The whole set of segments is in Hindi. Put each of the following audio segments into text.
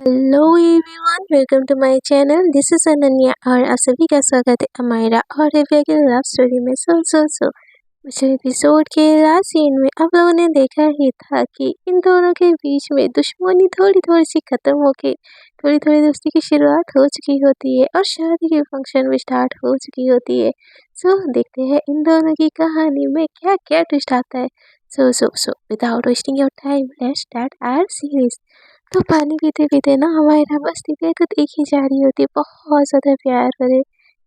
Hello everyone, welcome to my channel. This is Ananya और आप सभी का स्वागत है अमायरा और दिव्या की लव स्टोरी में। सो पिछले एपिसोड के लास्ट सीन में आप लोगों ने देखा ही था कि इन दोनों के बीच में दुश्मनी थोड़ी थोड़ी सी खत्म होके थोड़ी थोड़ी दोस्ती की शुरुआत हो चुकी होती है और शादी के फंक्शन भी स्टार्ट हो चुकी होती है। सो देखते हैं इन दोनों की कहानी में क्या क्या ट्विस्ट आता है। So without wasting your time, let's start our series. तो पानी पीते पीते ना हमारा बस दिव्या को देखी जा रही होती है, बहुत ज़्यादा प्यार करे।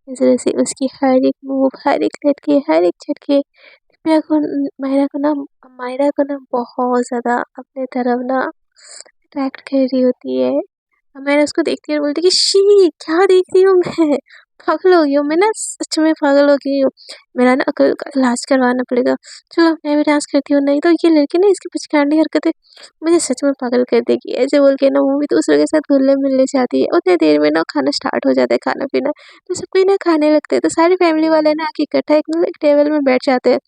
इस वजह से उसकी हर एक मूव, हर एक लटके, हर एक झटके दिव्या को मायरा को ना बहुत ज़्यादा अपने तरफ ना अट्रैक्ट कर रही होती है। मैं उसको देखती है और बोलती कि शी क्या देख रही हूँ मैं, पागल हो गई हूँ मैं ना, सच में पागल हो गई हूँ। मेरा ना अकल का इलाज करवाना पड़ेगा। चलो मैं भी डांस करती हूँ, नहीं तो ये लड़की ना इसकी पिचकांडी हरकतें मुझे सच में पागल कर देगी। ऐसे बोल के ना वो भी दूसरों के साथ घुलने मिलने जाती है। उतनी देर में ना खाना स्टार्ट हो जाता है, खाना पीना। तो सब कोई ना खाने लगते हैं, तो सारी फैमिली वाले ना आके इकट्ठा एक टेबल में बैठ जाते हैं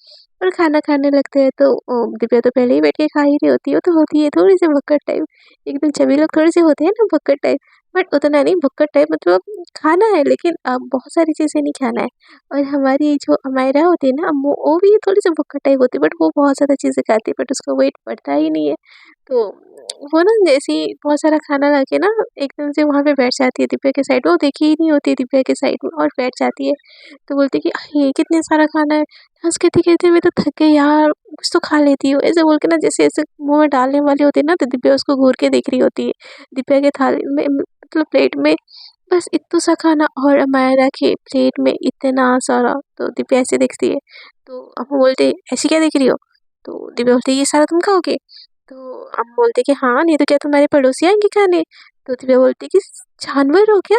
और खाना खाने लगते हैं। तो दिव्या तो पहले ही बैठ के खा ही रही होती है। वो तो होती है थोड़ी सी भक्कड़ टाइप, एकदम सभी लोग थोड़े से होते हैं ना भक्कड़ टाइप, बट उतना नहीं भक्कड़ टाइप, मतलब खाना है लेकिन बहुत सारी चीज़ें नहीं खाना है। और हमारी जो अमायरा होती है ना, वो भी थोड़ी सी भक्कड़ टाइप होती है, बट वो बहुत ज़्यादा चीज़ें खाती है, बट उसको वेट बढ़ता ही नहीं है। तो वो ना जैसे ही बहुत सारा खाना ला के ना एकदम से वहाँ पे बैठ जाती है दिव्या के साइड। वो देखी ही नहीं होती दिव्या के साइड में और बैठ जाती है। तो बोलती है कि ये कितने सारा खाना है, बस कहते कहते मैं तो थक गई यार, कुछ तो खा लेती हूँ। ऐसे बोल के ना जैसे ऐसे मुंह में डालने वाली होती है ना, तो दिव्या उसको घूर के देख रही होती है। दिव्या के थाली में, मतलब प्लेट में बस इतना सा खाना और मायरा के प्लेट में इतना सारा। तो दिव्या ऐसे देखती है, तो हम बोलते ऐसी क्या देख रही हो। तो दिव्या बोलती ये सारा तुम खाओगे। तो हम बोलते कि हाँ, नहीं तो क्या तुम्हारे पड़ोसी आएंगे खाने। तो दिव्या बोलती कि जानवर हो क्या।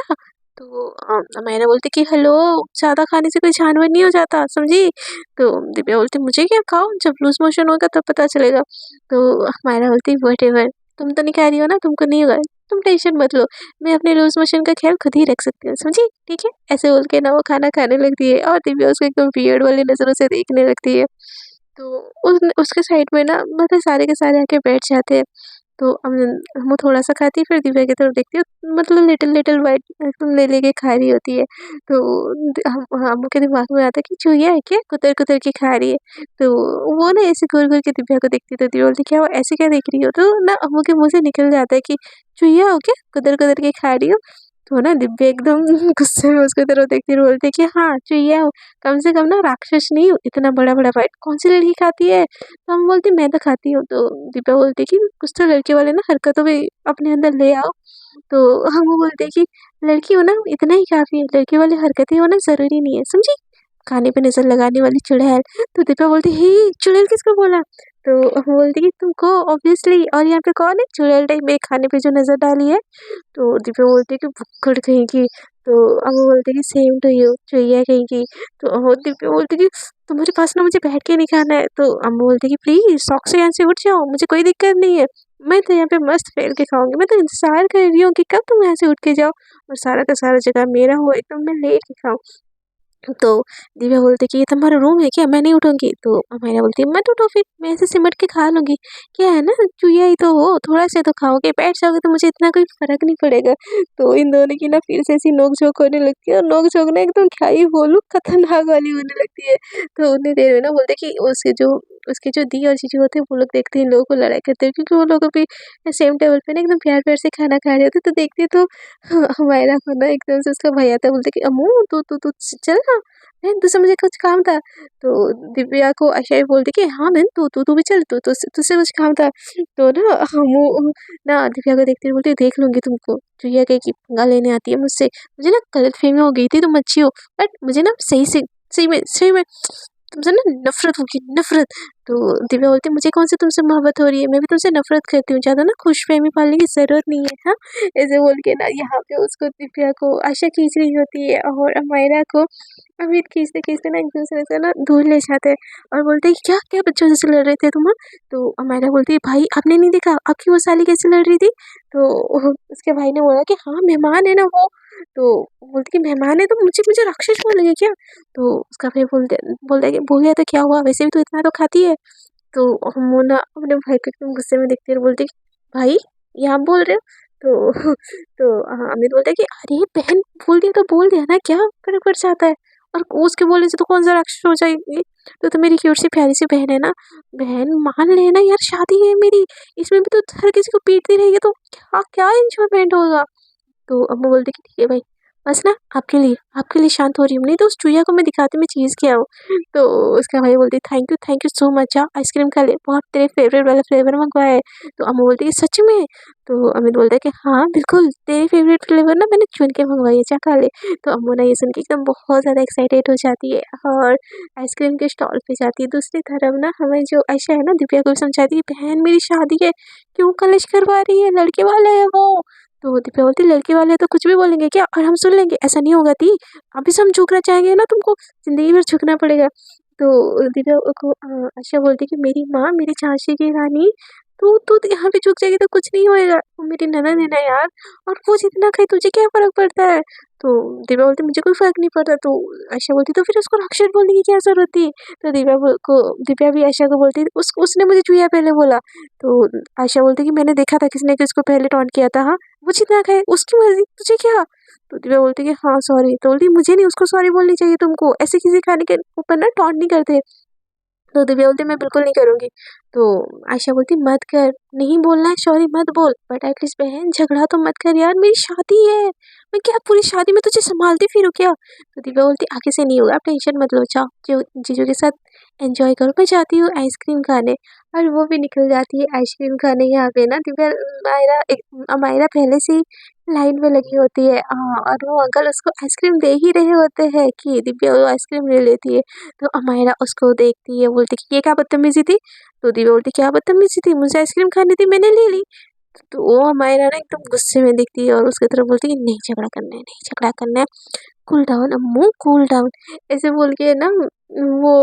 तो मायरा बोलती कि हेलो, ज़्यादा खाने से कोई जानवर नहीं हो जाता, समझी। तो दिव्या बोलती मुझे क्या, खाओ, जब लूज मोशन होगा तब पता चलेगा। तो मायरा बोलती वट, तुम तो नहीं खा रही हो ना, तुमको नहीं होगा, तुम टेंशन मत लो, मैं अपने लूज मोशन का ख्याल खुद ही रख सकती हूँ, समझी, ठीक है। ऐसे बोल के ना वो खाना खाने लगती है और दिव्या उसको एकदम वियर्ड वाली नज़रों से देखने लगती है। तो उसके साइड में ना मतलब सारे के सारे आके बैठ जाते हैं। तो वो थोड़ा-सा खाती है, फिर दिव्या की तरफ देखती है, मतलब लिटिल लिटिल बाइट ले लेके खा रही होती है। तो हम के दिमाग में आता है कि चूहिया है क्या, कुतर-कुतर के खा रही है। तो वो ना ऐसे घूर-घूर के दिव्या को देखती है, तो दिव्या बोलती है क्या ऐसे क्या देख रही हो? तो ना अम्मू के मुँह से निकल जाता है कि चूहिया हो क्या, कुतर-कुतर के खा रही हो? तो ना दिव्या एकदम गुस्से में उसकी तरफ देखती है और बोलती है कि हाँ, चूहिया हूँ, कम से कम ना राक्षस नहीं हूँ, इतना बड़ा-बड़ा बाइट कौन-सी लड़की खाती है? तो हम बोलते मैं तो खाती हूँ। तो दीपा बोलती कि कुछ तो लड़के वाले ना हरकतों में अपने अंदर ले आओ। तो हम वो बोलते हैं कि लड़की हो ना इतना ही काफ़ी है, लड़के वाली हरकतें होना ज़रूरी नहीं है, समझी? खाने पे नज़र लगाने वाली चुड़ैल। तो दीपा बोलती हे चुड़ैल किसको बोला? तो हम बोलते कि तुमको ऑब्वियसली, और यहाँ पे कौन है चुड़ैल टाइप मेरे खाने पे जो नज़र डाली है? तो दीपा बोलती है कि भुक्कड़ कहीं की। तो हम बोलते कि सेम टू यू चुईया कहीं की। तो वो दीपा बोलती कि तुम्हारे पास ना मुझे बैठ के नहीं खाना है। तो हम बोलते कि प्लीज़ शौक से यहाँ से उठ जाओ, मुझे कोई दिक्कत नहीं है। मैं तो यहाँ पे मस्त फैल के खाऊँगी, मैं तो इंतज़ार कर रही हूँ कि कब तुम यहाँ से उठ के जाओ और सारा का सारा जगह मेरा हो, एकदम मैं लेट के खाऊँ। तो दिव्या बोलती कि ये तुम्हारा रूम है क्या, मैं नहीं उठूँगी। तो अमाया बोलती है मत उठो फिर, मैं ऐसे सिमट के खा लूँगी। क्या है ना, चूहिया ही तो हो, थोड़ा सा तो खाओगे, बैठ जाओगे तो मुझे इतना कोई फ़र्क नहीं पड़ेगा। तो इन दोनों की ना फिर से ऐसी नोक-झोंक होने लगती है और नोक-झोंक ना एकदम क्या ही बोलूँ, खतरनाक वाली होने लगती है। तो उतनी देर में ना बोलते कि उसके जो दी और जीजू होते हैं वो लोग देखते हैं इन लोगों को लड़ाई करते हुए, क्योंकि वो लोग अभी सेम टेबल पे ना एकदम प्यार-प्यार से खाना खा रहे होते, तो देखते तो हमायरा को ना एकदम से उसका भैया आता है, बोलते कि अम्मू तू तू तू चल ना, बहन तुझसे मुझे कुछ काम था। तो दिव्या को आयशा भी बोलती कि हाँ बहन तू भी चल, तू तुझसे कुछ काम था। तो ना हम ना दिव्या को देखते हुए बोलते देख लूँगी तुमको, चुईया कहीं की पंगा लेने आती है मुझसे, मुझे ना गलतफ़हमी हो गई थी, तुम अच्छी हो, बट मुझे ना सही में तुमसे ना नफ़रत होगी, नफ़रत। तो दिव्या बोलती है मुझे कौन सी तुमसे मोहब्बत हो रही है, मैं भी तुमसे नफ़रत करती हूँ, ज़्यादा ना खुशफ़हमी पालने की ज़रूरत नहीं है, हाँ। ऐसे बोल के ना यहाँ पे उसको दिव्या को आयशा खींच रही होती है और अमायरा को अमित खींचते-खींचते ना एक-दूसरे से ना दूर ले जाते हैं और बोलते हैं क्या-क्या बच्चों से लड़ रहे थे तुम? तो अमायरा बोलती है भाई आपने नहीं देखा आपकी वो साली कैसे लड़ रही थी? तो उसके भाई ने बोला कि हाँ मेहमान है ना वो। तो बोलती कि मेहमान है तो मुझे राक्षस बोलेंगे क्या? तो उसका भाई बोलता है कि बोले तो क्या हुआ, वैसे भी तो इतना तो खाती है। तो हम वो ना अपने भाई को एकदम गुस्से में देखते हैं और बोलते हैं भाई ये आप बोल रहे हो? तो अमित बोलता है कि अरे बहन बोल दिया तो बोल दिया ना, क्या फर्क पड़ जाता है, और उसके बोलने से तो कौन सा राक्षस हो जाएगी, तो मेरी क्यूट सी प्यारी सी बहन है ना, बहन मान लेना यार, शादी है मेरी, इसमें भी तो हर किसी को पीटती रहेगी तो क्या क्या इंजॉयमेंट होगा। तो अम्मू बोलती कि ठीक है भाई, बस ना आपके लिए शांत हो रही हूँ, नहीं तो उस चूहिया को मैं दिखाती मैं चीज़ क्या हूँ। तो उसका भाई बोलती थैंक यू सो मच, जा आइसक्रीम खा ले, बहुत तेरे फेवरेट वाला फ्लेवर मंगवाया है। तो अम्मू बोलती है सच में। तो अमित बोलता है कि हाँ बिल्कुल, तेरी फेवरेट फ्लेवर ना मैंने चुन के मंगवाई है, जा खा ले। तो अम्मू ना ये सुन के एकदम बहुत ज़्यादा एक्साइटेड हो जाती है और आइसक्रीम के स्टॉल पे जाती है। दूसरी तरफ ना हमें जो आयशा है ना, दिव्या को भी समझाती है, बहन मेरी शादी है, क्यों कलेश करवा रही है, लड़के वाले है वो। तो दीपिका बोलती लड़के वाले तो कुछ भी बोलेंगे क्या, और हम सुन लेंगे, ऐसा नहीं होगा दी, अभी से हम झुकना चाहेंगे ना तुमको जिंदगी भर झुकना पड़ेगा। तो दीपिका को आशा बोलती कि मेरी माँ, मेरी झांसी की रानी, तू यहाँ पे झुक जाएगी तो कुछ नहीं होएगा, वो मेरी ननद है ना यार, और वो जितना खाए तुझे क्या फर्क पड़ता है। तो दिव्या बोलती मुझे कोई फर्क नहीं पड़ता। तो आशा बोलती तो फिर उसको राक्षस बोलने की क्या जरूरत थी। तो दिव्या भी आशा को बोलती उसने मुझे चूहिया पहले बोला। तो आशा बोलती कि मैंने देखा था किसने किसको पहले टॉन्ट किया था, हाँ वो जितना खाए उसकी मर्जी, तुझे क्या। तो दिव्या बोलती कि हाँ सॉरी। तो बोलती मुझे नहीं, उसको सॉरी बोलनी चाहिए, तुमको ऐसे किसी खाने के ऊपर ना टॉन्ट नहीं करते। तो दिव्या बोलती मैं बिल्कुल नहीं करूँगी। तो आयशा बोलती मत कर, नहीं बोलना है सॉरी मत बोल, बट एटलीस्ट बहन झगड़ा तो मत कर यार, मेरी शादी है, मैं क्या पूरी शादी में तुझे संभालती फिरूँ क्या। तो दिव्या बोलती आगे से नहीं होगा, आप टेंशन मत लो, जाओ जो जीजू के साथ एंजॉय करो, मैं जाती हूँ आइसक्रीम खाने। और वो भी निकल जाती है आइसक्रीम खाने। यहाँ पे ना दिव्या अमायरा पहले से ही लाइन में लगी होती है, और वो अंकल उसको आइसक्रीम दे ही रहे होते हैं कि दिव्या वो आइसक्रीम ले लेती है। तो अमायरा उसको देखती है, बोलती कि ये क्या बदतमीजी थी। तो दिव्या बोलती क्या बदतमीजी थी, मुझे आइसक्रीम खानी थी मैंने ले ली। तो वो अमायरा ना एकदम गुस्से में दिखती है और उसकी तरफ बोलती है कि नहीं झगड़ा करना है, नहीं झगड़ा करना है, कूल डाउन अम्मू कूल डाउन, ऐसे बोल के ना वो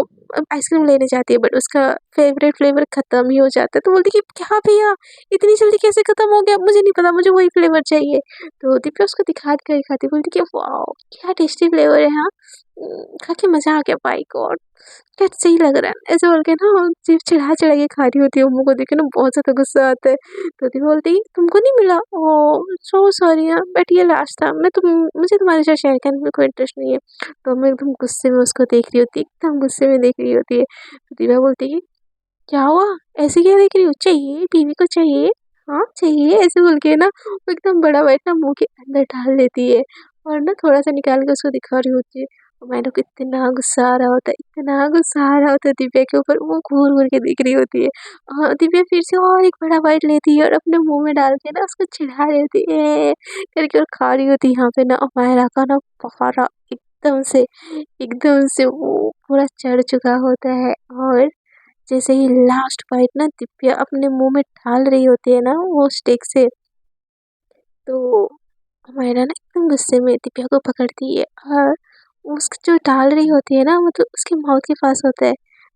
आइसक्रीम लेने जाती है, बट उसका फेवरेट फ्लेवर खत्म ही हो जाता है। तो बोलती कि क्या भैया इतनी जल्दी कैसे खत्म हो गया, मुझे नहीं पता, मुझे वही फ्लेवर चाहिए। तो दिव्या उसको दिखा कर खाती, बोलती कि वाह क्या टेस्टी फ्लेवर है, हाँ खा के मजा आ गया, बाई गॉड क्या सही लग रहा है, ऐसे बोल के ना जीभ चिढ़ा चिढ़ा के खा रही होती है। अम्मू को देख के ना बहुत ज़्यादा गुस्सा आता है। तो दिव्या बोलती तुमको नहीं मिला, ओ सो सॉरी यार, बट ये लास्ट था, मुझे तुम्हारे साथ शेयर करने में कोई इंटरेस्ट नहीं है। तो मैं एकदम गुस्से में उसको देख रही होती, एकदम गुस्से में देख रही होती है। तो दिव्या बोलती है क्या हुआ, ऐसे क्या देख रही हो, चाहिए बीवी को चाहिए, हाँ चाहिए, ऐसे बोल के ना वो एकदम बड़ा बाइट ना मुंह के अंदर डाल देती है और ना थोड़ा सा निकाल के उसको दिखा रही होती है। और मैंने को इतना गुस्सा आ रहा होता है, इतना गुस्सा आ रहा होता है दिव्या के ऊपर, वो घूर घूर के देख रही होती है। दिव्या फिर से और एक बड़ा बाइट लेती है और अपने मुंह में डाल के ना उसको चिढ़ा देती है करके, और खा रही होती है। यहाँ पे ना अमायरा का ना पहाड़ा एकदम से वो पूरा चढ़ चुका होता है। और जैसे ही लास्ट बाइट ना दिव्या अपने मुंह में डाल रही होती है ना वो स्टिक से, तो हमारा ना एकदम गुस्से में दिव्या को पकड़ती है और उसको जो डाल रही होती है ना, मतलब उसके माउथ के पास होता है,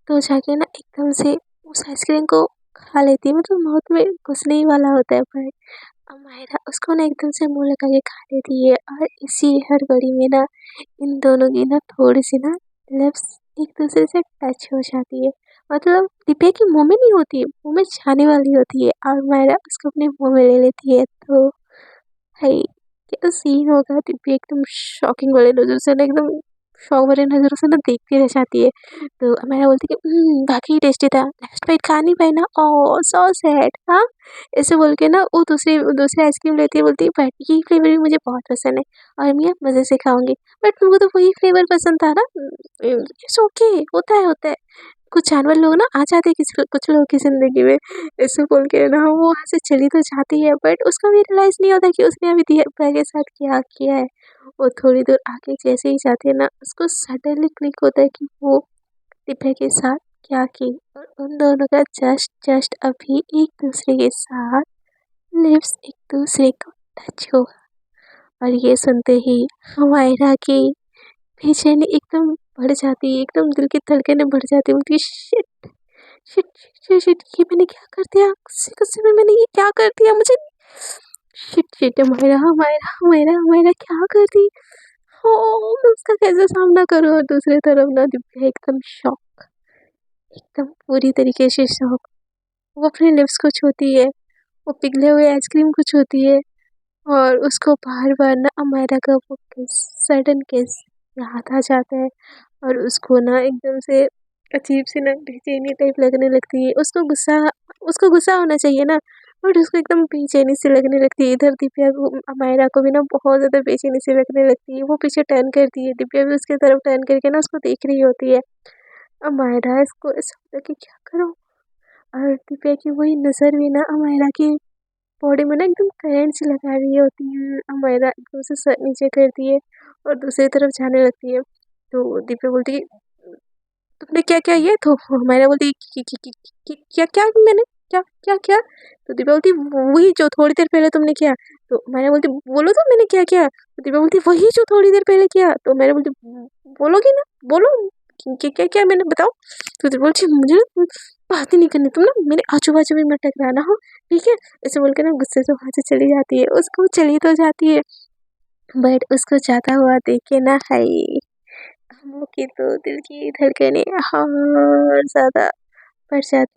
तो जाके ना एकदम से उस आइसक्रीम को खा लेती है, मतलब माउथ में घुसने ही वाला होता है, पर अमायरा उसको ना एकदम से मुंह लगा के खा लेती है। और इसी हड़बड़ी में ना इन दोनों की ना थोड़ी सी ना लिप्स एक दूसरे से टच हो जाती है, मतलब दिव्या की मुंह में नहीं होती है, मुंह में जाने वाली होती है, और मायरा उसको अपने मुंह में ले लेती है। तो भाई क्या सीन होगा, दिव्या एकदम शॉकिंग वाले नजर से ना, एकदम शौक भरे नजरों से ना देखती रह जाती है। तो मैंने बोलती कि बाकी टेस्टी था, नेक्स्ट बाइट खा नहीं पाई ना, ओह सो सैड, हाँ ऐसे बोल के ना वो दूसरी दूसरी आइसक्रीम लेती है, बोलती है बट ये फ्लेवर भी मुझे बहुत पसंद है और मैं मज़े से खाऊंगी, बट तुमको तो वही फ्लेवर पसंद था ना। इट्स ओके, होता है कुछ जानवर लोग ना आ जाते हैं किसी कुछ लोगों की ज़िंदगी में, ऐसे बोल के ना वो वहाँ से चली तो जाती है, बट उसको भी रियलाइज़ नहीं होता कि उसने अभी दिव्या के साथ क्या किया है। वो थोड़ी दूर आगे जैसे ही जाती है ना, उसको सडनली क्लिक होता है कि वो दिव्या के साथ क्या की, और उन दोनों का जस्ट जस्ट अभी एक दूसरे के साथ लिप्स एक दूसरे को टच हुआ। और ये सुनते ही हमायरा की बेचैनी एकदम बढ़ जाती है, एकदम दिल की धड़कनें बढ़ जाती है, बोलती है शिट शिट शिट शिट, ये मैंने क्या कर दिया, गुस्से गुस्से में मैंने ये क्या कर दिया, मुझे शिट शिट, हमायरा हमायरा हमायरा हमायरा क्या कर दी। हो मैं उसका कैसे सामना करूँ। और दूसरी तरफ ना दिव्या एकदम शॉक, एकदम पूरी तरीके से शॉक, वो अपने लिप्स को छूती है, वो पिघले हुए आइसक्रीम को छूती है, और उसको बार-बार ना अमायरा का वो किस, सडन किस याद आ जाता है और उसको ना एकदम से अजीब-सी ना बेचैनी टाइप लगने लगती है। उसको गुस्सा होना चाहिए ना, बट उसको एकदम बेचैनी सी लगने लगती है। इधर दिव्या को, अमायरा को भी ना बहुत ज़्यादा बेचैनी सी लगने लगती है। वो पीछे टर्न करती है, दिव्या भी उसकी तरफ टर्न करके ना उसको देख रही होती है। अमायरा इसको ऐसा होता है कि क्या करूँ? और दिव्या की वही नज़र भी ना अमायरा की बॉडी में ना एकदम करंट सी लगा रही होती है। अमायरा एकदम से सर नीचे करती है और दूसरी तरफ जाने लगती है। तो दिव्या बोलती है, तुमने क्या किया ये? तो हमारा बोलती है क्या क्या मैंने क्या क्या क्या? तो दिव्या बोलती वही जो थोड़ी देर पहले तुमने किया। तो हमारा बोलती बोलो तो मैंने क्या किया? तो दिव्या बोलती वही जो थोड़ी देर पहले किया। तो हमारा बोलती बोलोगी ना, बोलो क्या क्या क्या मैंने बताओ। तो दिव्या बोलती मुझे ना बात ही नहीं करनी, तुम ना मेरे आजू बाजू में मत टकराना हो, ठीक है? ऐसे बोल के ना गुस्से से वहां से चली जाती है। उसको चली तो जाती है, बट उसको जाता हुआ देख के ना हाय, हम लोग की तो दिल की धड़कनें और ज़्यादा बढ़ जाती।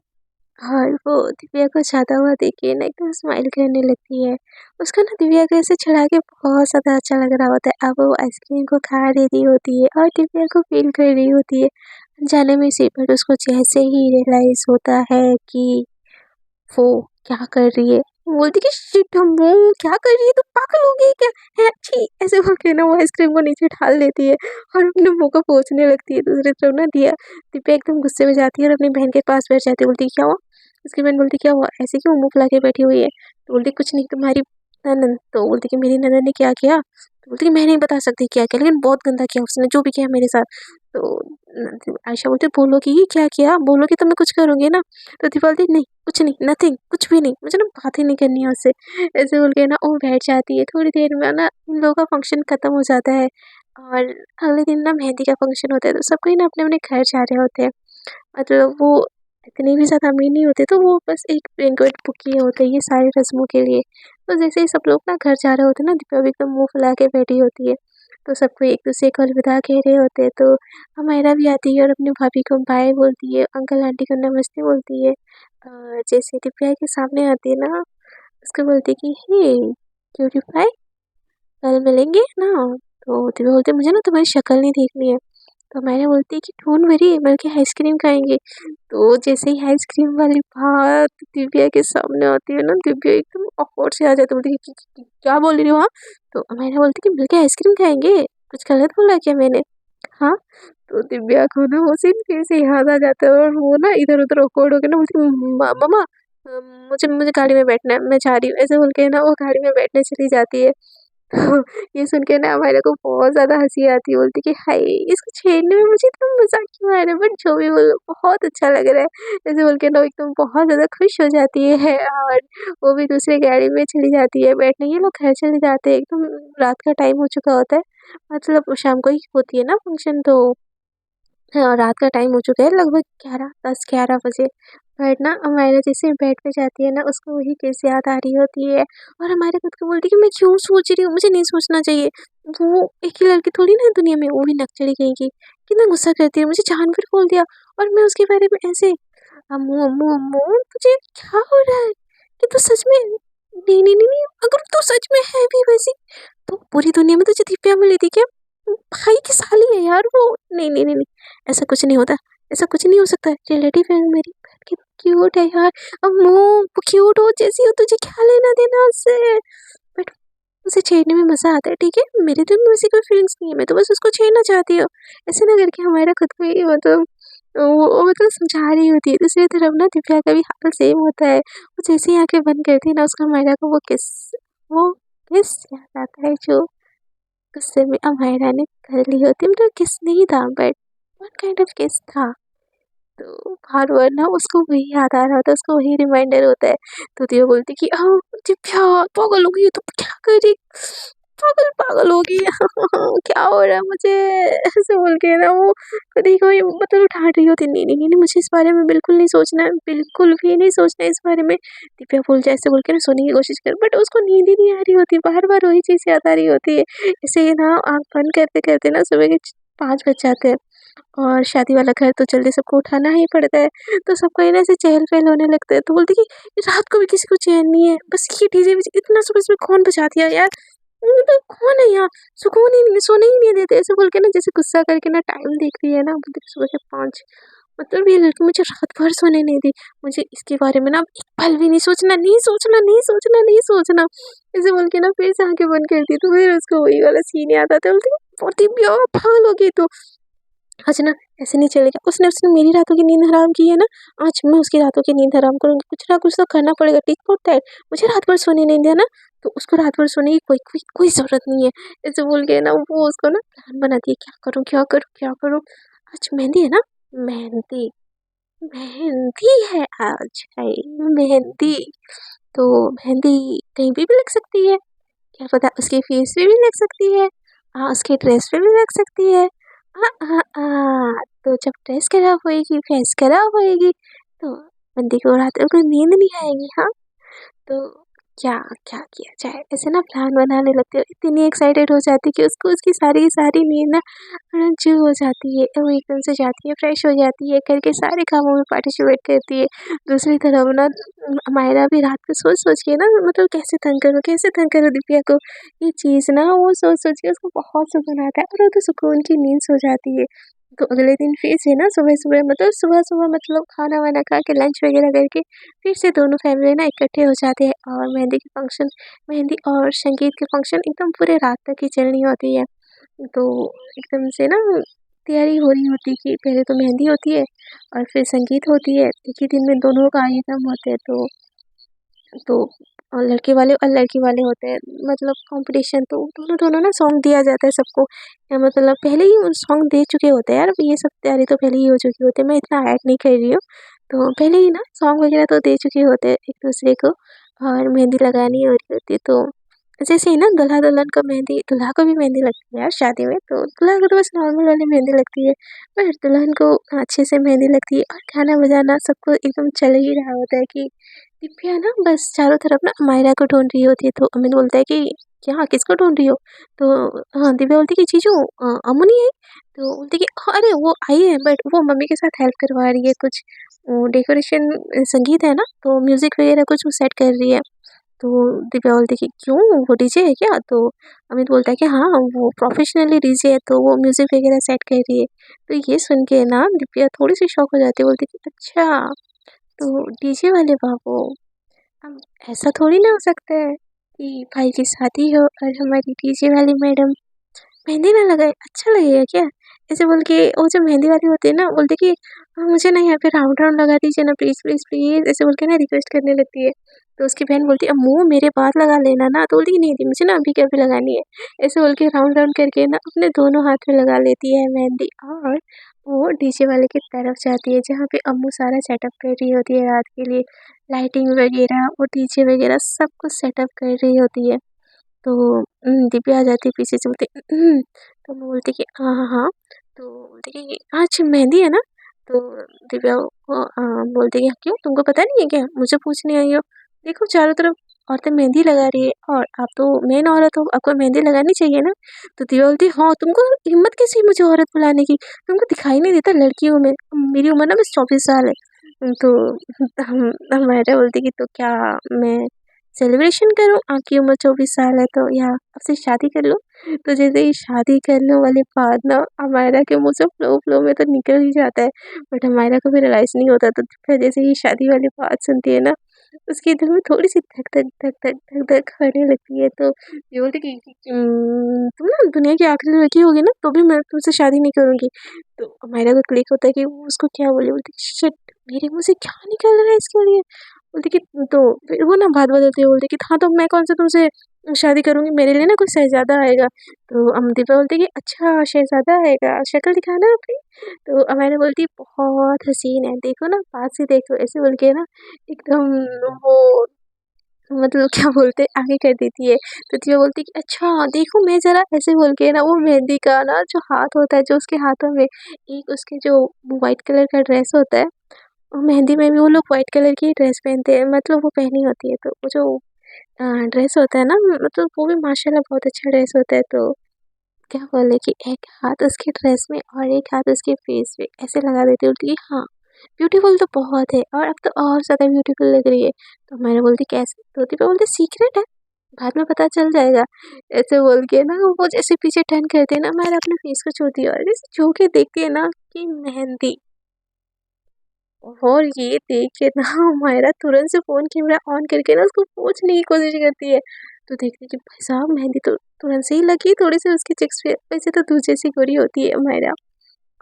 और वो दिव्या को जाता हुआ देख के ना एकदम स्माइल करने लगती है। उसको ना दिव्या को ऐसे चढ़ा के बहुत ज़्यादा अच्छा लग रहा होता है। अब वो आइसक्रीम को खा रही होती है और दिव्या को फील कर रही होती है अनजाने में से। बट उसको जैसे ही रियलाइज़ होता है कि वो क्या कर रही है, वो बोलती कि शिट, हम वो क्या कर रही है, तो पागल हो गई क्या है, छी, ऐसे बोल के ना वो आइसक्रीम को नीचे ढाल देती है और अपने मुंह को पोंछने लगती है। दूसरी तरफ ना दिव्या एकदम गुस्से में जाती है और अपनी बहन के पास बैठ जाती है। बोलती क्या हुआ? उसकी बहन बोलती क्या हुआ, ऐसे क्यों मुंह फुला के बैठी हुई है? तो बोलती कुछ नहीं, तुम्हारी ननद। तो बोलती कि मेरी ननद ने क्या किया? तो बोलती कि मैं नहीं बता सकती क्या किया, लेकिन बहुत गंदा किया उसने, जो भी किया मेरे साथ। तो आयशा बोलती बोलोगी ही क्या किया, बोलोगी तो मैं कुछ करूँगी ना। तो दिव्या बोलती नहीं, कुछ नहीं, नथिंग, कुछ भी नहीं, मुझे ना बात ही नहीं करनी है उससे। ऐसे बोल के ना वो बैठ जाती है। थोड़ी देर में ना इन लोगों का फंक्शन खत्म हो जाता है और अगले दिन ना मेहंदी का फंक्शन होता है। तो सब कोई ना अपने-अपने घर जा रहे होते हैं। मतलब वो इतने भी ज़्यादा अमीर नहीं होते, तो वो बस एक बैंक्वेट बुक किए होते हैं ये सारी रस्मों के लिए। तो जैसे ही सब लोग ना घर जा रहे होते हैं ना, दीपा भी एकदम मुँह फुला के बैठी होती है। तो सबको एक-दूसरे को अलविदा कह रहे होते हैं। तो हमायरा भी आती है और अपनी भाभी को बाय बोलती है, अंकल आंटी को नमस्ते बोलती है। जैसे दिव्या के सामने आती है ना, उसको बोलती है कि हे क्यूटी पाई, कल मिलेंगे ना? तो दिव्या बोलती है मुझे ना तुम्हारी शक्ल नहीं देखनी है। तो मैंने बोलती है कि डोंट वरी, बल्कि आइसक्रीम खाएँगे। तो जैसे ही आइसक्रीम वाली बात दिव्या के सामने आती है ना, दिव्या एकदम ऑकवर्ड से आ जाती है, बोलती है कि क्या बोल रही हो आप? तो मैंने बोलती कि मिलके आइसक्रीम खाएँगे, कुछ गलत बोला क्या मैंने? हाँ? तो दिव्या को ना वो सीन फिर से याद आ जाता है और वो ना इधर-उधर ऑकवर्ड होके ना बोलती है मम्मा, मुझे मुझे गाड़ी में बैठना है, मैं जा रही हूँ। ऐसे बोल के ना वो गाड़ी में बैठने चली जाती है। ये सुन के ना हमारे को बहुत ज़्यादा हँसी आती है, बोलती कि हाय! इसको छेड़ने में मुझे इतना मज़ा क्यों आ रहा है, बट जो भी बोलो बहुत अच्छा लग रहा है। ऐसे बोल के ना एकदम बहुत ज़्यादा खुश हो जाती है और वो भी दूसरी गाड़ी में चली जाती है बैठने। ये लोग घर चले जाते हैं, एकदम रात का टाइम हो चुका होता है। मतलब शाम को ही होती है ना फंक्शन, तो हाँ, रात का टाइम हो चुका है, लगभग 11, 10-11 बजे। बट ना अमायरा जैसे बेड पे जाती है ना, उसको वही किस याद आ रही होती है और हमारे खुद को बोलती है कि मैं क्यों सोच रही हूँ, मुझे नहीं सोचना चाहिए। वो एक ही लड़की थोड़ी ना है दुनिया में, वो भी नकचड़ी कहीं की। कितना गुस्सा करती है, मुझे जानवर बोल दिया और मैं उसके बारे में ऐसे, अम्मू अम्मू अम्मू तुझे क्या हो रहा है? कि तू सच में, नहीं नहीं नहीं नहीं, अगर तू सच में है भी वैसी, तो पूरी दुनिया में तुझे दिव्या मिली थी क्या? भाई की साली है यार वो। नहीं नहीं नहीं नहीं, ऐसा कुछ नहीं होता, ऐसा कुछ नहीं हो सकता। रिलेटिव है मेरी बहन की, क्यूट है यार। अम्मू वो क्यूट हो जैसी हो, तुझे क्या लेना देना उससे? बट उसे छेड़ने में मजा आता है, ठीक है, मेरे दिल में वैसी कोई फीलिंग्स नहीं है, मैं तो बस उसको छेड़ना चाहती हूँ। ऐसे ना करके हमारा खुद को ही मतलब वो मतलब समझा रही होती है। दूसरी तरफ ना दिव्या का भी हाल सेम होता है। वो जैसे ही आंखें बंद करती है ना, उसका हमारा को वो किस याद आता है जो गुस्से में अमायरा ने कर ली होती। मतलब किस नहीं था, बट वन काइंड ऑफ किस था। तो बार-बार ना उसको वही याद आ रहा होता है, उसको वही रिमाइंडर होता है। तो दिव्या बोलती कि दिव्या पागल हो गई है, तो क्या कर रही, पागल पागल हो गई है। क्या हो रहा है मुझे, ऐसे बोल के ना वो कभी कोई मतलब उठा रही होती। नहीं नहीं नहीं नहीं, मुझे इस बारे में बिल्कुल नहीं सोचना है, बिल्कुल भी नहीं सोचना है इस बारे में। दिव्या बोल जाए, ऐसे बोल के ना सोने की कोशिश कर, बट उसको नींद ही नहीं आ रही होती, बार बार वही चीज़ याद आ रही होती है। इसे ना आँख बंद करते करते ना सुबह के 5 बज जाते हैं। और शादी वाला घर तो जल्दी सबको उठाना ही पड़ता है, तो सबको है ना ऐसे चहल-पहल होने लगता है। तो बोलती कि रात को भी किसी को चैन नहीं है, बस ये डीजे विजे इतना सुबह-सुबह कौन बजा दिया यार? तो कौन है यहाँ? सुकून ही नहीं, सोने ही नहीं देते। ऐसे बोल के ना जैसे गुस्सा करके ना टाइम देख रही है ना, बोलती है सुबह के 5, मतलब ये लड़की मुझे रात भर सोने नहीं दी। मुझे इसके बारे में ना अब एक पल भी नहीं सोचना, नहीं सोचना, नहीं सोचना, नहीं सोचना। ऐसे बोल के ना फिर से आँखें बंद करती, तो फिर उसको वही वाला सीन याद आता है। बोलती है, "बहुत ही पागल हो गई तू।" आज ना ऐसे नहीं चलेगा। उसने उसने मेरी रातों की नींद हराम की है ना, आज मैं उसकी रातों की नींद हराम करूँगी। कुछ ना कुछ तो करना पड़ेगा, ठीक होता है। मुझे रात भर सोने नहीं दिया ना, तो उसको रात भर सोने की कोई कोई कोई ज़रूरत नहीं है। ऐसे बोल के ना वो उसको ना प्लान बनाती है, क्या करूँ, क्या करूँ, क्या करूँ? आज मेहंदी है ना, मेहंदी, मेहंदी है आज, हाय मेहंदी। तो मेहंदी कहीं पे भी लग सकती है। क्या पता उसके फेस पे भी लग सकती है, उसके ड्रेस पे भी लग सकती है। तो जब ड्रेस खराब होएगी, फेस खराब होएगी, तो बंदे को रातों को नींद नहीं आएगी, हाँ? तो क्या क्या किया जाए? ऐसे ना प्लान बनाने लगती हूँ, इतनी एक्साइटेड हो जाती कि उसको उसकी सारी की सारी नींद ना चूर हो जाती है। वो एकदम से जाती है, फ्रेश हो जाती है, घर के सारे कामों में पार्टिसिपेट करती है। दूसरी तरफ ना मायरा भी रात को सोच-सोच के ना, मतलब कैसे तंग करूँ दिव्या को? ये चीज़ ना वो सोच-सोच के उसको बहुत सुकून आता है और वो तो सुकून की नींद सो जाती है। तो अगले दिन फिर से ना सुबह-सुबह मतलब खाना-वाना खा के लंच वगैरह करके फिर से दोनों फैमिली ना इकट्ठे हो जाते हैं और मेहंदी और संगीत के फंक्शन एकदम पूरे रात तक ही चलनी होती है। तो एकदम से ना तैयारी हो रही होती है कि पहले तो मेहंदी होती है और फिर संगीत होती है। एक ही दिन में दोनों का आइटम होते हैं, तो लड़के वाले और लड़की वाले होते हैं, मतलब कॉम्पिटिशन। तो दोनों ना सॉन्ग दिया जाता है सबको, या मतलब पहले ही सॉन्ग दे चुके होते हैं यार, ये सब तैयारी तो पहले ही हो चुकी होती है, मैं इतना ऐड नहीं कर रही हूँ। तो पहले ही ना सॉन्ग वगैरह तो दे चुके होते हैं एक दूसरे को, और मेहंदी लगानी हो रही होती है। तो जैसे ही ना दूल्हा को भी मेहंदी लगती है यार शादी में, तो दूल्हा को तो बस नॉर्मल वाली मेहंदी लगती है, पर दुल्हन को अच्छे से मेहंदी लगती है। और गाना बजाना सबको एकदम चल ही रहा होता है कि दिव्या ना बस चारों तरफ ना मायरा को ढूंढ रही होती है। तो अमित बोलता है कि क्या, किसको ढूंढ रही हो? तो हाँ, दिव्या बोलती है कि जीजू, अम्मू नहीं आई? तो बोलती है कि हाँ, अरे वो आई है, बट वो मम्मी के साथ हेल्प करवा रही है कुछ, डेकोरेशन, संगीत है ना, तो म्यूजिक वगैरह कुछ वो सेट कर रही है। तो दिव्या बोलती है कि क्यों, वो डीजे है क्या? तो अमित बोलता है कि हाँ, वो प्रोफेशनली डीजे है, तो वो म्यूजिक वगैरह सेट कर रही है। तो ये सुन के ना दिव्या थोड़ी सी शॉक हो जाती है, बोलती है कि अच्छा, तो डीजे वाले बाबू, अब ऐसा थोड़ी ना हो सकता है कि भाई की शादी हो और हमारी डीजे वाली मैडम मेहंदी ना लगाए, अच्छा लगेगा क्या? ऐसे बोल के वो जो मेहंदी वाली होती है ना, बोलती कि मुझे ना यहाँ पे राउंड राउंड लगा दीजिए ना, प्लीज़ प्लीज़ प्लीज़, ऐसे बोल के ना रिक्वेस्ट करने लगती है। तो उसकी बहन बोलती है, अम्मू मेरे बाद लगा लेना ना। तो बोलती कि नहीं, नहीं मुझे ना अभी के अभी लगानी है। ऐसे बोल के राउंड राउंड करके ना अपने दोनों हाथ में लगा लेती है मेहंदी, और वो डीजे वाले की तरफ जाती है जहाँ पे अम्मू सारा सेटअप कर रही होती है रात के लिए, लाइटिंग वगैरह और डीजे वगैरह सब कुछ सेटअप कर रही होती है। तो दिव्या आ जाती है पीछे से, बोलती तो वो बोलती कि हाँ, हाँ, हाँ। तो बोलती कि आज मेहंदी है ना? तो दिव्या को बोलती कि क्यों, तुमको पता नहीं है क्या? मुझे पूछने आई हो? देखो चारों तरफ औरतें मेहंदी लगा रही है और आप तो मेन औरत हो, आपको मेहंदी लगानी चाहिए ना? तो दिव्या बोलती है, हाँ, तुमको हिम्मत कैसी है मुझे औरत बुलाने की? तुमको दिखाई नहीं देता लड़की हूँ मैं, मेरी उम्र ना बस 24 साल है। तो मैडम बोलती कि तो क्या मैं सेलिब्रेशन करूँ, आपकी उम्र 24 साल है तो, या आपसे शादी कर लूँ? तो जैसे ही शादी करने वाली बात ना हमायरा के मुँह से फ़्लो में तो निकल ही जाता है, बट हमायरा को भी रियलाइज़ नहीं होता। तो फिर जैसे ही शादी वाली बात सुनती है ना, उसके दिल में थोड़ी-सी धक धक धक धक धक धक होने लगती है। तो ये बोलती कि तुम ना दुनिया की आखिरी लड़की होगी ना, तो भी मैं तुमसे शादी नहीं करूँगी। तो हमायरा को क्लिक होता है कि वो उसको क्या बोले, बोलती शिट! मेरे मुँह से क्या निकल रहा है इसके लिए? बोलती कि तो फिर वो ना बात बदलती है, बोलती कि हाँ, तो मैं कौन सा तुमसे शादी करूँगी, मेरे लिए ना कोई शहज़ादा आएगा। तो अमदीपा बोलती कि अच्छा शहज़ादा आएगा, शक्ल दिखाना अपनी। तो अमायरा बोलती बहुत हसीन है, देखो ना पास से देखो, ऐसे बोल के ना एकदम वो, मतलब क्या बोलते हैं, आगे कर देती है। तो दिव्या बोलती है कि अच्छा देखूँ मैं ज़रा, ऐसे बोल के ना वो मेहंदी का ना जो हाथ होता है, जो उसके हाथों में एक उसके जो व्हाइट कलर का ड्रेस होता है, और मेहंदी में भी वो लोग व्हाइट कलर की ड्रेस पहनते हैं, मतलब वो पहनी होती है। तो वो जो ड्रेस होता है ना, मतलब वो भी माशाल्लाह बहुत अच्छा ड्रेस होता है। तो क्या बोले कि एक हाथ उसके ड्रेस में और एक हाथ उसके फेस पे ऐसे लगा देती, बोलती कि हाँ ब्यूटीफुल तो बहुत है और अब तो और ज़्यादा ब्यूटीफुल लग रही है। तो मैंने बोलती कैसे? तो दीपा बोलती सीक्रेट है, बाद में पता चल जाएगा। ऐसे बोल के ना वो जैसे पीछे टर्न करती है ना, मैं अपने फेस को छूती है और जैसे छू के देखती है ना कि मेहंदी। और ये देख के ना मायरा तुरंत से फ़ोन कैमरा ऑन करके ना उसको पोंछने की कोशिश करती है। तो देखती है कि भाई साहब मेहंदी तो तुरंत से ही लगी, थोड़ी-सी उसके चेक्स पे, वैसे तो तू जैसी गोरी होती है मायरा।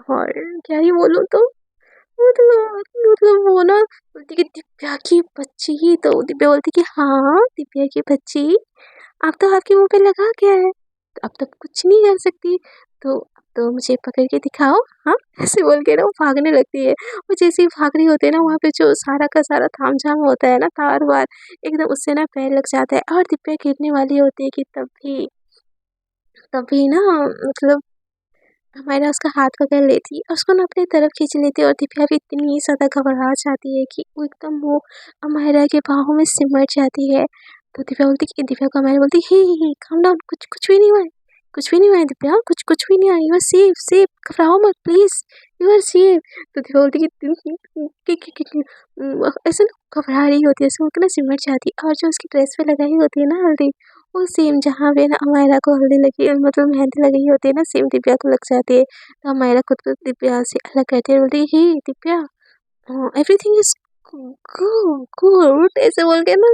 और क्या ही बोलूँ, तो वो ना बोलती कि दिव्या की बच्ची, तो दिव्या बोलती कि हाँ, दिव्या की बच्ची, अब तो आपके मुँह पे लगा क्या है? तो अब तो कुछ नहीं कर सकती, तो अब तो मुझे पकड़ के दिखाओ, हाँ? ऐसे बोल के ना वो भागने लगती है। वो जैसे ही भाग रही होती है ना, वहाँ पे जो सारा का सारा तामझाम होता है ना, तार-वार, एकदम उससे ना पैर लग जाता है और दिव्या गिरने वाली होती है कि तभी ना मतलब हमारा उसका हाथ पकड़ लेती और उसको ना अपनी तरफ खींच लेती, और दिव्या भी इतनी ज़्यादा घबरा जाती है कि वो एकदम वो अमायरा के बाहों में सिमट जाती है। तो दिव्या को अमायरा बोलती हे काम डाउन, कुछ कुछ भी नहीं हुआ है, कुछ भी नहीं हुआ है दिव्या, कुछ कुछ भी नहीं हुआ है, यू आर सेफ सेफ, घबराओ मत प्लीज, यू आर सेफ। तो दिव्या बोलती ऐसे ना घबरा रही होती है, उसको ना सिमट जाती है, और जो उसकी ड्रेस पे लगाई होती है ना हल्दी, वो सेम जहाँ पे ना अमायरा को हल्दी लगी मतलब मेहंदी लगी होती है ना, सेम दिव्या को लग जाती है। तो अमायरा खुद को दिव्या से अलग करती है, बोलती है हे दिव्या, एवरीथिंग इज गुड, ऐसे बोल के ना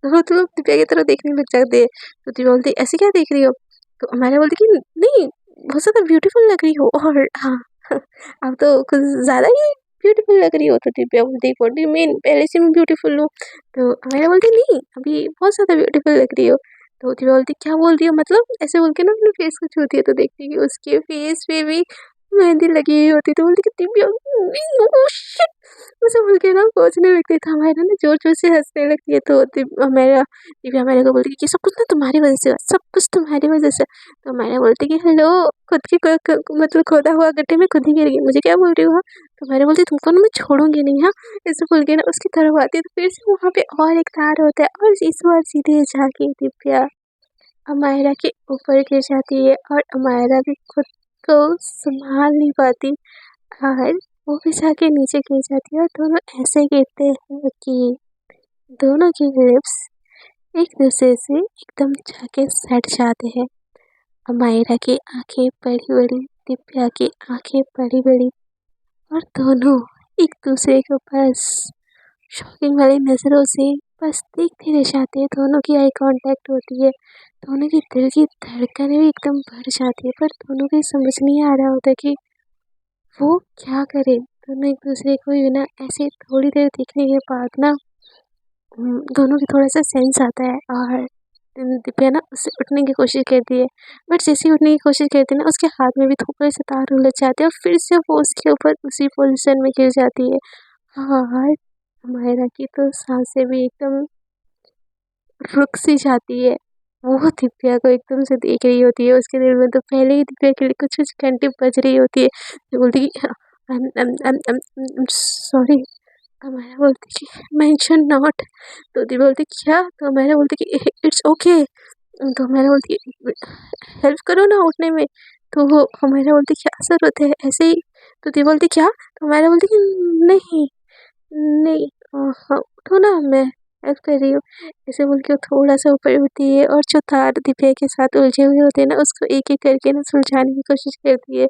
मतलब दिव्या की तरफ देखने लग जाती है। तो दिव्या बोलती है ऐसे क्या देख रही हो? तो अमायरा बोलती कि नहीं, बहुत ज़्यादा ब्यूटीफुल लग रही हो, और हाँ अब तो कुछ ज़्यादा ही ब्यूटीफुल लग रही हो। तो दिव्या बोलती व्हाट डू यू मीन, पहले से मैं ब्यूटीफुल हूँ? तो अमायरा बोलती नहीं, अभी बहुत ज़्यादा ब्यूटीफुल लग रही हो। तो दिव्या बोलती क्या बोल रही हो मतलब? ऐसे बोल के ना अपने फेस को छूती है, तो देखती है कि उसके फेस पे भी मेहंदी लगी हुई होती है। तो बोलती कि दिव्या ओह शिट, ऐसे बोल के ना पोंछने लगती है। तो हमारा ना ज़ोर-ज़ोर से हँसने लगती है। तो दिव्या हमारे को बोलती है कि सब कुछ ना तुम्हारी वज़ह से हुआ, सब कुछ तुम्हारी वज़ह से। तो हमारा बोलती है कि हेलो, खुद की क क मतलब खोदा हुआ गड्ढे में खुद ही गिर गई, मुझे क्या बोल रही हो, हाँ? तो हमारा बोलती है तुमको ना मैं छोड़ूँगी नहीं, हाँ? ऐसे बोल के ना उसकी तरफ आती है, तो फिर से वहाँ पे और एक तार होता है, और इस बार सीधे जाके दिव्या अमायरा के ऊपर गिर जाती है, और अमायरा भी खुद को संभाल नहीं पाती, और वो भी जाके नीचे गिर जाती है, और दोनों ऐसे गिरते हैं कि दोनों की लिप्स एक दूसरे से एकदम जाके सट जाते हैं। अमायरा की आंखें बड़ी-बड़ी, दिव्या की आंखें बड़ी-बड़ी, और दोनों एक दूसरे को बस शॉकिंग वाली नज़रों से बस देखते रह जाते हैं। दोनों की आई कांटेक्ट होती है, दोनों की दिल की धड़कनें भी एकदम बढ़ जाती है, पर दोनों को समझ नहीं आ रहा होता कि वो क्या करे। दोनों एक दूसरे को ही ना ऐसे थोड़ी देर देखने के बाद ना दोनों की थोड़ा सा सेंस आता है, और दिव्या ना उससे उठने की कोशिश करती है, बट जैसे ही उठने की कोशिश करती है ना, उसके हाथ में भी थोड़े से तार उलझ जाते हैं, और फिर से वो उसके ऊपर उसी पोजीशन में गिर जाती है। हाँ, मायरा की तो सांसें भी एकदम रुक सी जाती है। वो दिव्या को एकदम से देख रही होती है, उसके दिल में तो पहले ही दिव्या के लिए कुछ-कुछ घंटी बज रही होती है। तो बोलती है कि सॉरी। हमारा बोलती कि मेंशन नॉट। तो दिव्या बोलती क्या? तो हमारा बोलती कि इट्स ओके। तो हमारा बोलती हेल्प करो ना उठने में। तो वो हमारा बोलती क्या ज़रूरत है, ऐसे ही। तो दिव्या बोलती क्या? तो हमारा बोलती कि नहीं, नहीं, हाँ, उठो ना, मैं हेल्प कर रही हूँ। ऐसे बोल के वो थोड़ा-सा ऊपर उठती है, और जो तार दिव्या के साथ उलझे हुए होते हैं ना, उसको एक-एक करके ना सुलझाने की कोशिश करती है,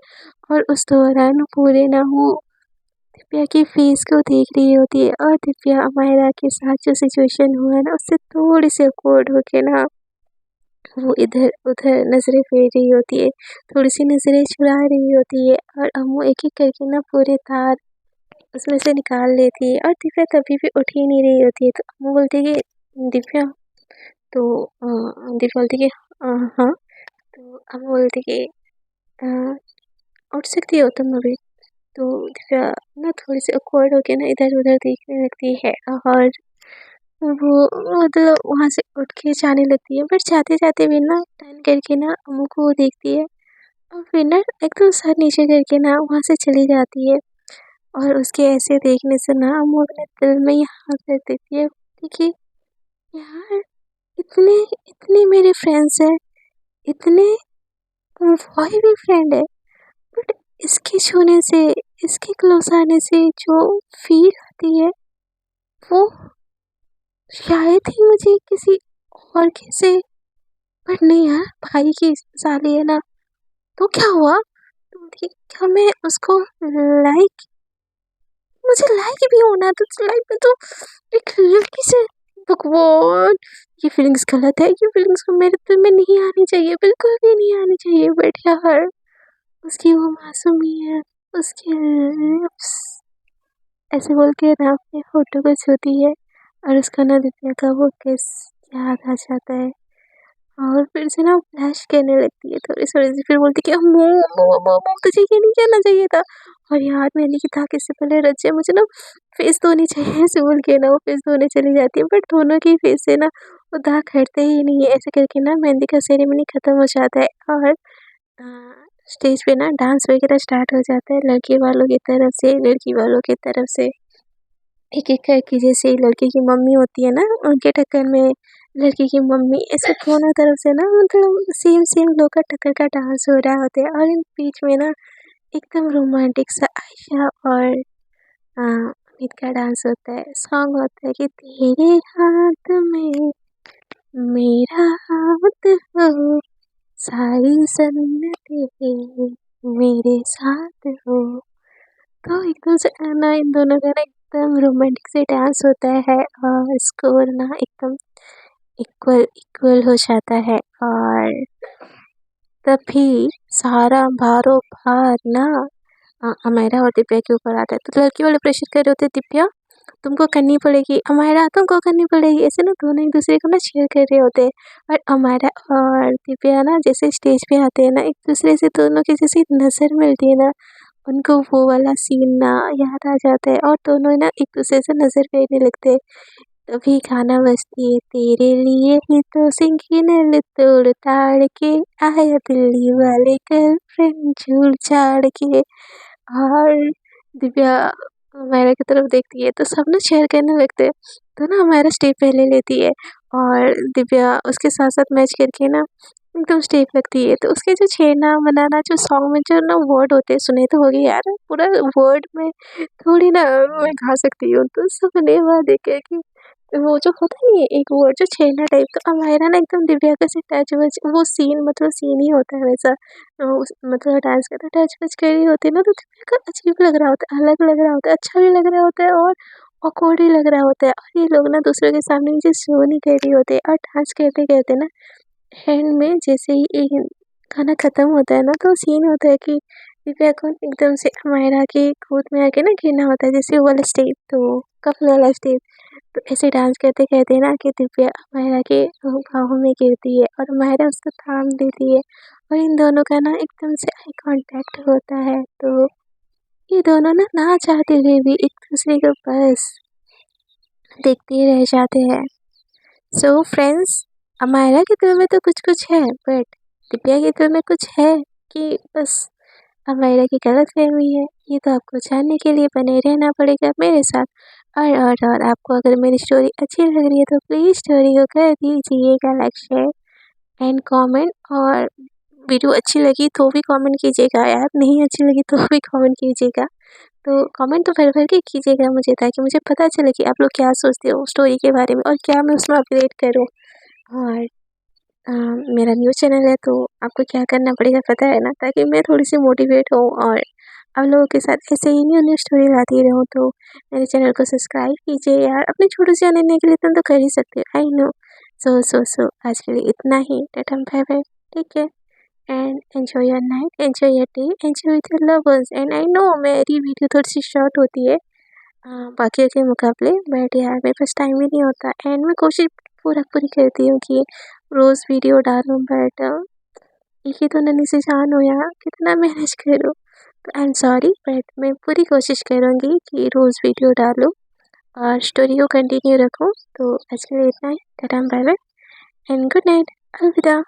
और उस दौरान पूरे ना वो दिव्या के फेस को देख रही होती है, और दिव्या अमायरा के साथ जो सिचुएशन हुआ है ना, उससे थोड़ी-सी ऑकवर्ड होके ना वो इधर-उधर नज़रें फेर रही होती है, थोड़ी-सी नज़रें चुरा रही होती है, और अम्मू एक-एक करके ना पूरे तार उसमें से निकाल लेती है, और दिव्या तभी भी उठ ही नहीं रही होती है। तो अम्मू बोलती है कि दिव्या, तो दिव्या बोलती है कि हाँ। तो अम्मू बोलती है कि अ, उठ सकती हो तुम अभी? तो दिव्या ना थोड़ी-सी ऑकवर्ड होके ना इधर-उधर देखने लगती है, और वो मतलब वहाँ से उठ के जाने लगती है, बट जाते-जाते भी ना टर्न करके ना अम्मू को वो देखती है, और फिर ना एकदम सर नीचे करके ना वहाँ से चली जाती है। और उसके ऐसे देखने से ना अम्मू अपने दिल में ही हाँ कर देती है, देखिए यार, इतने इतने मेरे फ्रेंड्स हैं, इतने वही भी फ्रेंड है, बट इसके छूने से, इसके क्लोज आने से जो फील आती है वो शायद ही मुझे किसी और के से। बट नहीं यार, भाई की साली है ना, तो क्या हुआ? तो क्या मैं उसको लाइक, मुझे लाइक भी होना तो लाइक में तो एक लड़की से। भगवान, ये फीलिंग्स गलत है, ये फीलिंग्स को मेरे दिल में नहीं आनी चाहिए, बिल्कुल भी नहीं आनी चाहिए। बट यार, उसकी वो मासूमियत, उसके लिप्स ऐसे बोल के ना अपने होठों को छूती है, और उसका ना दिव्या का वो किस याद आ जाता है, और फिर से ना फ्लैश कहने लगती है थोड़ी सी, फिर बोलती है कि मोम तुझे ये नहीं कहना चाहिए था। और यार, मैंने की था किससे पहले रच जाए, मुझे ना फेस धोनी चाहिए ऐसे बोल के ना वो फेस धोने चली जाती है। बट दोनों के फेस से ना वो दाग हटते ही नहीं है। ऐसे करके ना मेहंदी का सेरेमनी खत्म हो जाता है, और स्टेज पे ना डांस वगैरह स्टार्ट हो जाता है, लड़के वालों की तरफ से, लड़की वालों की तरफ से। एक एक करके, जैसे लड़के की मम्मी होती है ना, उनके टक्कर में लड़की की मम्मी, ऐसे दोनों तरफ से ना मतलब सेम सेम लोग का टक्कर का डांस हो रहा होता है। और इन बीच में ना एकदम रोमांटिक सा आयशा और अमित का डांस होता है। सॉन्ग होता है कि तेरे हाथ में मेरा हाथ हो, सारी सन्नतें मेरे साथ हो। तो एकदम से ना इन दोनों का ना एकदम रोमांटिक से डांस होता है, और स्कोर ना एकदम इक्वल इक्वल हो जाता है। और तभी सारा भार ना अमायरा और दिव्या के ऊपर आता है। तो लड़की वाले प्रेशर कर रहे होते, दिव्या तुमको करनी पड़ेगी, अमायरा तुमको करनी पड़ेगी, ऐसे ना दोनों एक दूसरे को ना शेयर कर रहे होते हैं। और अमायरा और दिव्या ना जैसे स्टेज पे आते हैं ना, एक दूसरे से दोनों की जैसे नज़र मिलती है ना, उनको वो वाला सीन ना याद आ जाता है, और दोनों ना एक दूसरे से नज़र फेरने लगते हैं। तभी गाना बजती है, तेरे लिए ही तो सिंह तोड़ ताड़ के आया दिल्ली वाले गर्लफ्रेंड झूठ झाड़ के। और दिव्या हमारा की तरफ देखती है तो सब ना शेयर करने लगते हैं। तो ना हमारा स्टेप पहले लेती है, और दिव्या उसके साथ साथ मैच करके ना एकदम स्टेप लगती है। तो उसके जो छेना बनाना जो सॉन्ग में जो ना वर्ड होते हैं, सुने तो होगे यार, पूरा वर्ड में थोड़ी ना मैं गा सकती हूँ। तो सबने वहाँ देखे कि वो जो होता नहीं है एक वर्ड जो छेना टाइप का, अमायरा ना एकदम दिव्या का से टच वच वो सीन, मतलब सीन ही होता है वैसा। मतलब डांस करते टच वच कर रही होती है ना, तो दिव्या का अजीब लग रहा होता है, अलग लग रहा होता है, अच्छा भी लग रहा होता है, और ऑकवर्ड ही लग रहा होता है। और ये लोग ना दूसरों के सामने नीचे शो नहीं कर रही होते, और डांस करते करते ना एंड में जैसे ही एक गाना खत्म होता है ना, तो सीन होता है कि दिव्या को एकदम से अमायरा के गोद में आके ना गिरना होता है, जैसे वो वाला स्टेप, तो कपल वाला स्टेप। तो ऐसे डांस करते कहते ना कि दिव्या अमायरा के बाहों में गिरती है, और अमायरा उसको थाम देती है, और इन दोनों का ना एकदम से आई कांटेक्ट होता है। तो ये दोनों ना चाहते हुए भी एक दूसरे को बस देखते ही रह जाते हैं। सो फ्रेंड्स, अमायरा के दिल में तो कुछ कुछ है, बट दिव्या के दिल में कुछ है कि बस अमायरा की गलतफहमी है। ये तो आपको जानने के लिए बने रहना पड़ेगा मेरे साथ। और आपको अगर मेरी स्टोरी अच्छी लग रही है तो प्लीज़ स्टोरी को कर दीजिएगा लाइक, शेयर एंड कमेंट। और वीडियो अच्छी लगी तो भी कमेंट कीजिएगा यार, नहीं अच्छी लगी तो भी कमेंट कीजिएगा। तो कमेंट तो भर भर के कीजिएगा मुझे, ताकि मुझे पता चले कि आप लोग क्या सोचते हो स्टोरी के बारे में, और क्या मैं उसमें अपडेट करूँ। और मेरा न्यू चैनल है, तो आपको क्या करना पड़ेगा पता है ना, ताकि मैं थोड़ी सी मोटिवेट हूँ और आप लोगों के साथ ऐसे ही न्यू न्यू स्टोरी लाती रहूँ। तो मेरे चैनल को सब्सक्राइब कीजिए यार, अपने छोटे से जानने के लिए तुम तो कर ही सकते हो, आई नो। सो आज के लिए इतना ही, tata bye bye, take care and enjoy your night, enjoy your day, enjoy with your love ones. And I know मेरी वीडियो थोड़ी सी शॉर्ट होती है बाकियों के मुकाबले, बट यार मेरे पास टाइम ही नहीं होता, एंड मैं कोशिश पूरी करती हूँ कि रोज़ वीडियो डालूँ, बट एक ही तो नन्ही सी जान हो यार, कितना मैनेज करूँ। तो आई एम सॉरी, बट मैं पूरी कोशिश करूँगी कि रोज़ वीडियो डालूँ और स्टोरी को कंटिन्यू रखूँ। तो आज के लिए इतना ही, tata bye bye and good night, अलविदा।